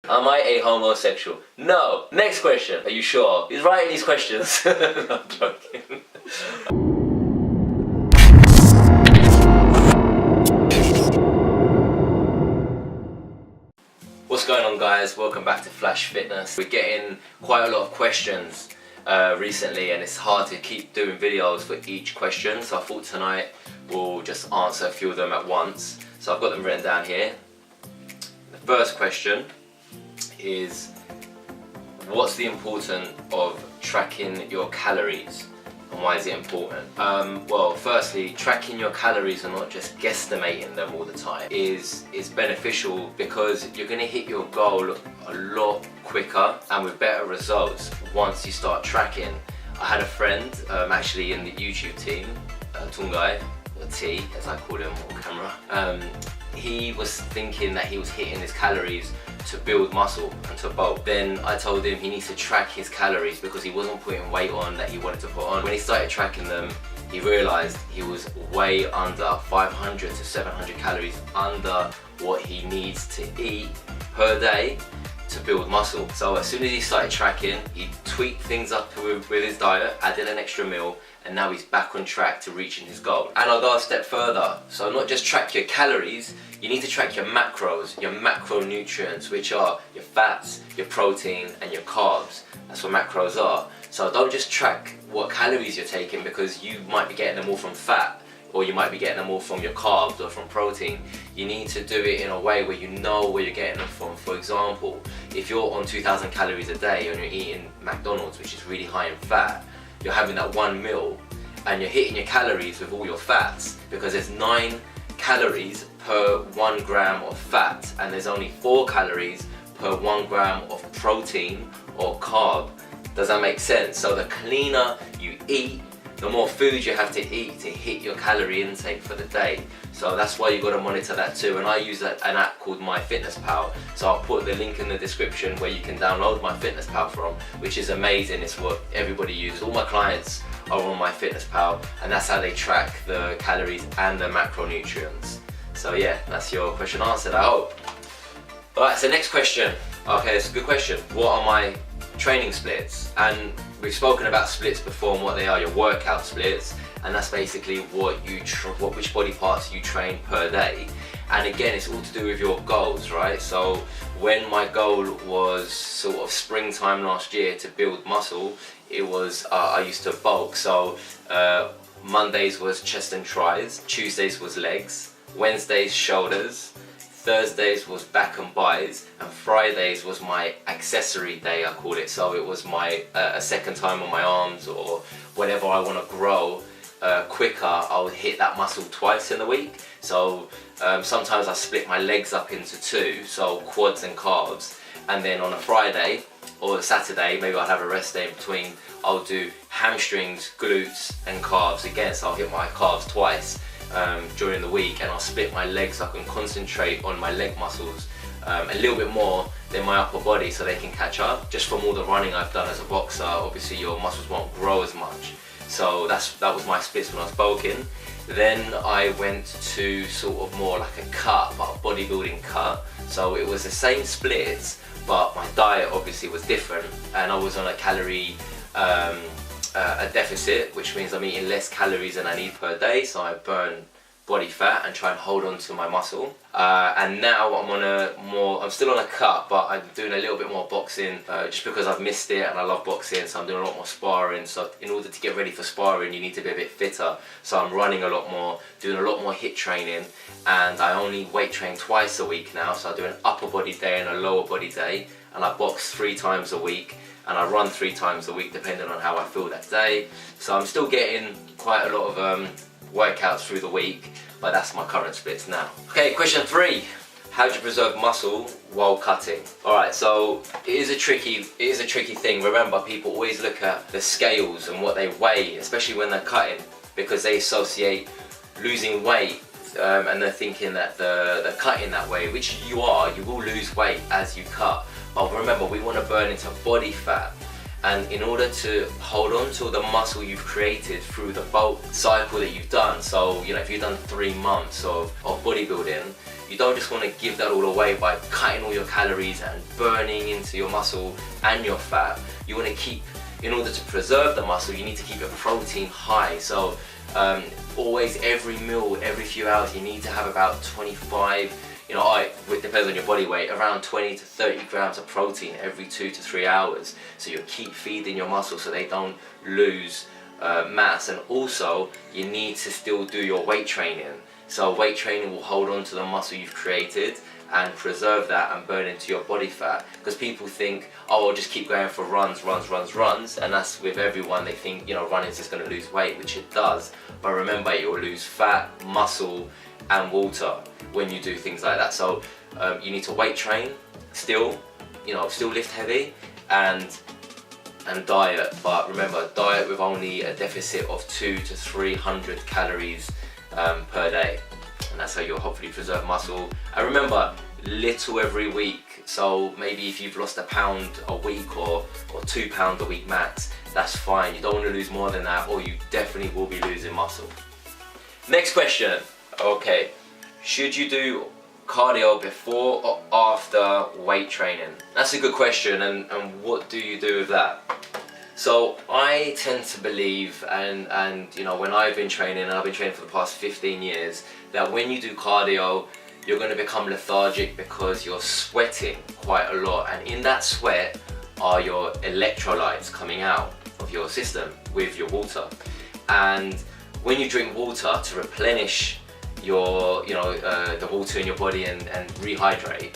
Am I a homosexual? No. Next question. Are you sure? He's writing these questions. No, I'm joking. What's going on, guys? Welcome back to Flash Fitness. We're getting quite a lot of questions recently, and it's hard to keep doing videos for each question, so I thought tonight we'll just answer a few of them at once. So I've got them written down here. The first question is, what's the importance of tracking your calories, and why is it important? Well, firstly, tracking your calories and not just guesstimating them all the time is beneficial, because you're going to hit your goal a lot quicker and with better results once you start tracking. I had a friend actually in the YouTube team, Tungai, or T as I call him on camera. He was thinking that he was hitting his calories to build muscle and to bulk. Then I told him he needs to track his calories because he wasn't putting weight on that he wanted to put on. When he started tracking them, he realized he was way under 500 to 700 calories under what he needs to eat per day to build muscle. So as soon as he started tracking, he tweaked things up with his diet, added an extra meal, and now he's back on track to reaching his goal. And I'll go a step further. So not just track your calories, you need to track your macros, your macronutrients, which are your fats, your protein, and your carbs. That's what macros are. So don't just track what calories you're taking, because you might be getting them all from fat, or you might be getting them all from your carbs or from protein. You need to do it in a way where you know where you're getting them from. For example, if you're on 2,000 calories a day and you're eating McDonald's, which is really high in fat, you're having that one meal and you're hitting your calories with all your fats, because there's 9 calories per 1 gram of fat, and there's only 4 calories per 1 gram of protein or carb. Does that make sense? So the cleaner you eat, the more food you have to eat to hit your calorie intake for the day. So that's why you got to monitor that too. And I use an app called MyFitnessPal. So I'll put the link in the description where you can download MyFitnessPal from, which is amazing. It's what everybody uses. All my clients are on MyFitnessPal, and that's how they track the calories and the macronutrients. So yeah, that's your question answered, I hope. Alright, so next question. Okay, it's a good question. What are my training splits? And we've spoken about splits before and what they are, your workout splits, and that's basically which body parts you train per day. And again, it's all to do with your goals, right? So when my goal was sort of springtime last year to build muscle, it was I used to bulk. So Mondays was chest and tries, Tuesdays was legs, Wednesdays shoulders, Thursdays was back and buys, and Fridays was my accessory day, I call it. So it was my a second time on my arms, or whenever I want to grow quicker, I would hit that muscle twice in the week. So sometimes I split my legs up into 2, so quads and calves, and then on a Friday or a Saturday, maybe I'll have a rest day in between, I'll do hamstrings, glutes and calves again, so I'll hit my calves twice during the week, and I'll split my legs up and concentrate on my leg muscles a little bit more than my upper body, so they can catch up. Just from all the running I've done as a boxer, obviously your muscles won't grow as much. So that was my splits when I was bulking. Then I went to sort of more like a cut, but a bodybuilding cut. So it was the same splits, but my diet obviously was different, and I was on a calorie a deficit, which means I'm eating less calories than I need per day, so I burn body fat and try and hold on to my muscle. And now I'm still on a cut, but I'm doing a little bit more boxing just because I've missed it and I love boxing, so I'm doing a lot more sparring. So in order to get ready for sparring, you need to be a bit fitter. So I'm running a lot more, doing a lot more HIIT training, and I only weight train twice a week now. So I do an upper body day and a lower body day, and I box 3 times a week, and I run 3 times a week depending on how I feel that day. So I'm still getting quite a lot of workouts through the week, but that's my current splits now. Okay, question 3. How do you preserve muscle while cutting? Alright, so it is a tricky thing. Remember, people always look at the scales and what they weigh, especially when they're cutting, because they associate losing weight and they're thinking that they're cutting that way, which you will lose weight as you cut. But remember, we want to burn into body fat. And in order to hold on to the muscle you've created through the bulk cycle that you've done, so if you've done 3 months of bodybuilding, you don't just want to give that all away by cutting all your calories and burning into your muscle and your fat. You want to keep, in order to preserve the muscle, you need to keep your protein high. So always, every meal, every few hours, you need to have about 25, it depends on your body weight, around 20 to 30 grams of protein every 2 to 3 hours. So you keep feeding your muscles so they don't lose mass. And also, you need to still do your weight training. So weight training will hold on to the muscle you've created and preserve that and burn into your body fat. Because people think, oh, I'll just keep going for runs, and that's with everyone. They think, running's just going to lose weight, which it does. But remember, it will lose fat, muscle, and water when you do things like that. So you need to weight train, still lift heavy, and diet. But remember, diet with only a deficit of 200 to 300 calories per day, and that's how you'll hopefully preserve muscle. And remember, little every week. So maybe if you've lost a pound a week or 2 pounds a week max, that's fine. You don't want to lose more than that, or you definitely will be losing muscle. Next question. Okay, should you do cardio before or after weight training? That's a good question, and what do you do with that? So I tend to believe, and when I've been training, and I've been training for the past 15 years, that when you do cardio, you're going to become lethargic because you're sweating quite a lot, and in that sweat are your electrolytes coming out of your system with your water. And when you drink water to replenish your the water in your body and rehydrate,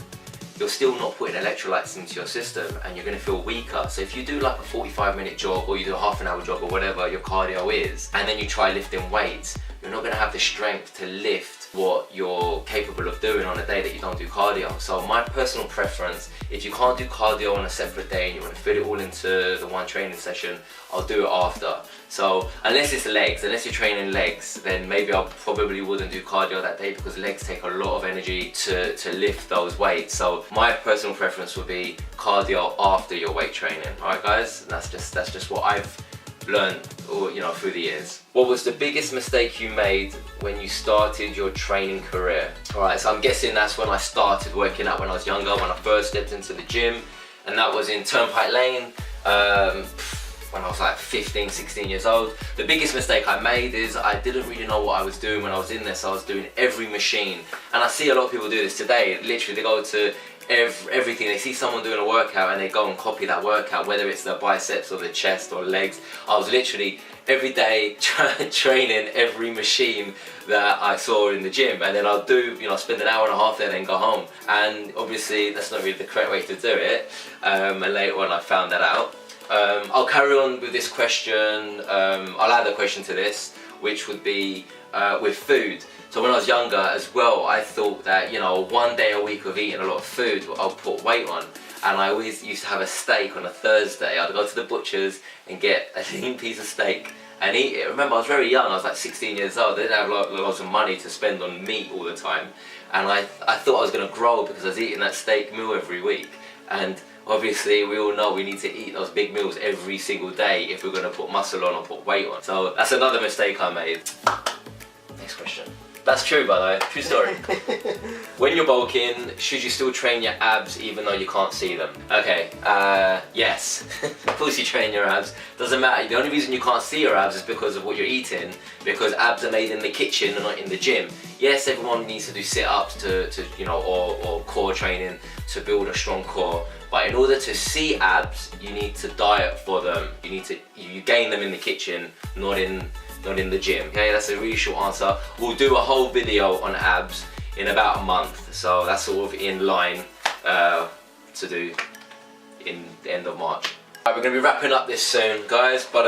you're still not putting electrolytes into your system, and you're going to feel weaker. So if you do like a 45-minute jog, or you do a half an hour jog, or whatever your cardio is, and then you try lifting weights, you're not going to have the strength to lift what you're capable of doing on a day that you don't do cardio. So my personal preference, if you can't do cardio on a separate day and you want to fit it all into the one training session, I'll do it after. So unless it's legs, unless you're training legs, then maybe I probably wouldn't do cardio that day, because legs take a lot of energy to lift those weights. So my personal preference would be cardio after your weight training. Alright guys, that's just what I've learned through the years. What was the biggest mistake you made when you started your training career? Alright, so I'm guessing that's when I started working out when I was younger, when I first stepped into the gym, and that was in Turnpike Lane, when I was like 15, 16 years old. The biggest mistake I made is I didn't really know what I was doing when I was in this. I was doing every machine, and I see a lot of people do this today. Literally, they go to everything. They see someone doing a workout and they go and copy that workout, whether it's the biceps or the chest or legs. I was literally every day training every machine that I saw in the gym, and then I'll do, spend an hour and a half there, then go home. And obviously that's not really the correct way to do it, and later on I found that out. I'll carry on with this question. I'll add a question to this, which would be with food. So when I was younger as well, I thought that, 1 day a week of eating a lot of food, I'll put weight on. And I always used to have a steak on a Thursday. I'd go to the butcher's and get a lean piece of steak and eat it. Remember, I was very young. I was like 16 years old. I didn't have lots of money to spend on meat all the time. And I thought I was going to grow because I was eating that steak meal every week. And obviously, we all know we need to eat those big meals every single day if we're going to put muscle on or put weight on. So that's another mistake I made. Next question. That's true, by the way. True story. When you're bulking, should you still train your abs even though you can't see them? Okay, yes. Of course you train your abs. Doesn't matter. The only reason you can't see your abs is because of what you're eating, because abs are made in the kitchen and not in the gym. Yes, everyone needs to do sit-ups or core training to build a strong core. But in order to see abs, you need to diet for them. You gain them in the kitchen, not in the gym. Okay, that's a really short answer. We'll do a whole video on abs in about a month, so that's sort of in line to do in the end of March. Alright, we're going to be wrapping up this soon, guys, but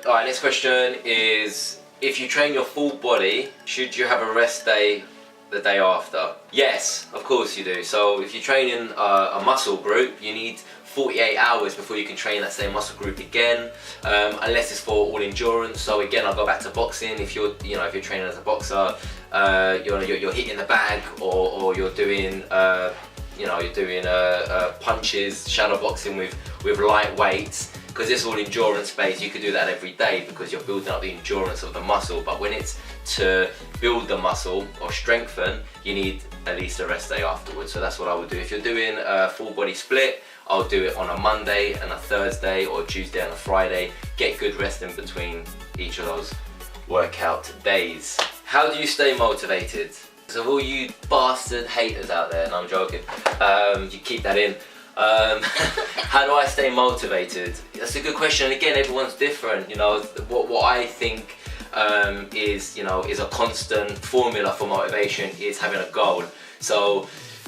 alright, next question is, if you train your full body, should you have a rest day the day after? Yes, of course you do. So if you're training a muscle group, you need 48 hours before you can train that same muscle group again, unless it's for all endurance. So again, I'll go back to boxing. If you're training as a boxer, you're hitting the bag, or you're doing punches, shadow boxing with light weights. Because it's all endurance based, you could do that every day because you're building up the endurance of the muscle. But when it's to build the muscle or strengthen, you need at least a rest day afterwards. So that's what I would do. If you're doing a full body split, I'll do it on a Monday and a Thursday, or Tuesday and a Friday. Get good rest in between each of those workout days. How do you stay motivated? So all you bastard haters out there, and I'm joking, you keep that in. How do I stay motivated? That's a good question. And again, everyone's different. You know, what I think is a constant formula for motivation is having a goal. So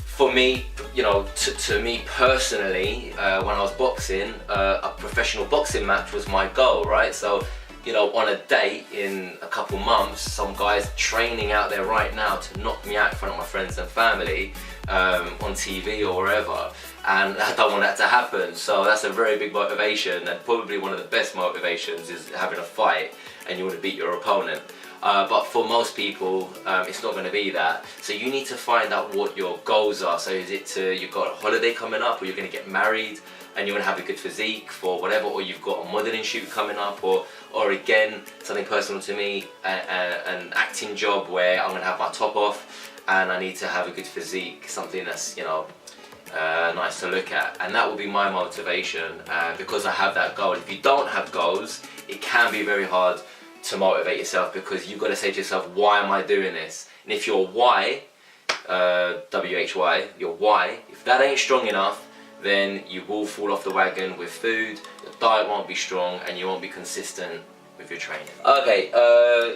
for me, to me personally, when I was boxing, a professional boxing match was my goal, right? So, on a date in a couple months, some guy's training out there right now to knock me out in front of my friends and family on TV or wherever, and I don't want that to happen. So that's a very big motivation, and probably one of the best motivations is having a fight and you want to beat your opponent. But for most people, it's not going to be that. So you need to find out what your goals are. So is it you've got a holiday coming up, or you're going to get married and you want to have a good physique for whatever, or you've got a modeling shoot coming up, or again, something personal to me, an acting job where I'm going to have my top off and I need to have a good physique, something that's, nice to look at. And that will be my motivation because I have that goal. If you don't have goals, it can be very hard to motivate yourself, because you've got to say to yourself, why am I doing this? And if your why, W-H-Y, your why, if that ain't strong enough, then you will fall off the wagon with food, your diet won't be strong, and you won't be consistent with your training. Okay,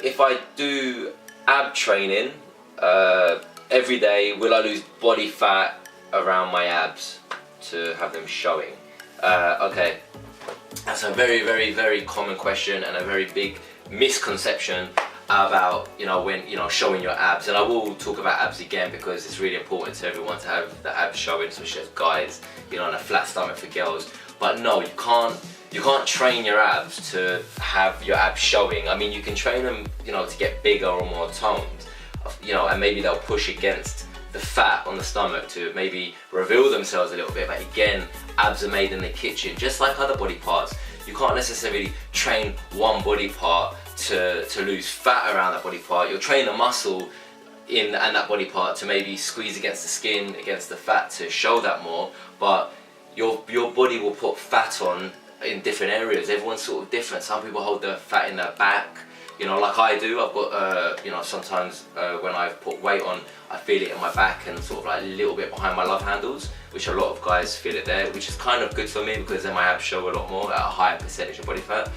if I do ab training every day, will I lose body fat around my abs to have them showing? Okay, that's a very, very, very common question and a very big misconception about when showing your abs. And I will talk about abs again because it's really important to everyone to have the abs showing, especially as guys, on a flat stomach for girls. But no, you can't train your abs to have your abs showing. I mean, you can train them to get bigger or more toned, and maybe they'll push against the fat on the stomach to maybe reveal themselves a little bit. But again, abs are made in the kitchen, just like other body parts. You can't necessarily train one body part to lose fat around that body part. You'll train the muscle in that body part to maybe squeeze against the skin, against the fat, to show that more. But your body will put fat on in different areas. Everyone's sort of different. Some people hold their fat in their back, like I do. I've got sometimes when I've put weight on, I feel it in my back and sort of like a little bit behind my love handles, which a lot of guys feel it there, which is kind of good for me because then my abs show a lot more at a higher percentage of body fat.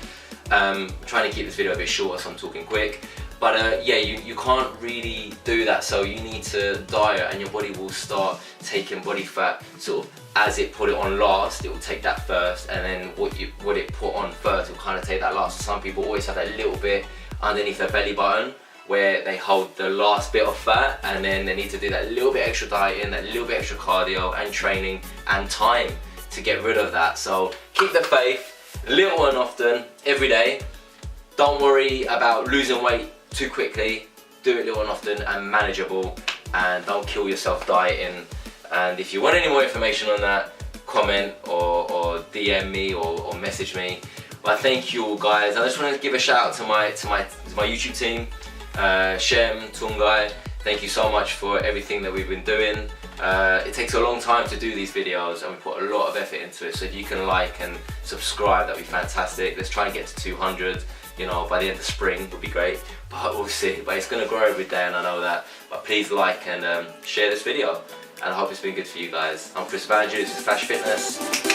I'm trying to keep this video a bit shorter, so I'm talking quick. But yeah, you can't really do that, so you need to diet, and your body will start taking body fat sort of as it put it on last. It will take that first, and then what it put on first will kind of take that last. Some people always have that little bit underneath their belly button where they hold the last bit of fat, and then they need to do that little bit extra dieting, that little bit extra cardio and training and time to get rid of that. So keep the faith, little and often, every day. Don't worry about losing weight too quickly. Do it little and often and manageable, and don't kill yourself dieting. And if you want any more information on that, comment or DM me or message me. But thank you all, guys. I just want to give a shout out to my YouTube team, Shem, Tungai. Thank you so much for everything that we've been doing. It takes a long time to do these videos, and we put a lot of effort into it. So if you can like and subscribe, that'd be fantastic. Let's try and get to 200. By the end of spring would be great, but we'll see. But it's going to grow every day, and I know that. But please like and share this video, and I hope it's been good for you guys. I'm Evangelou, this is Flash Fitness.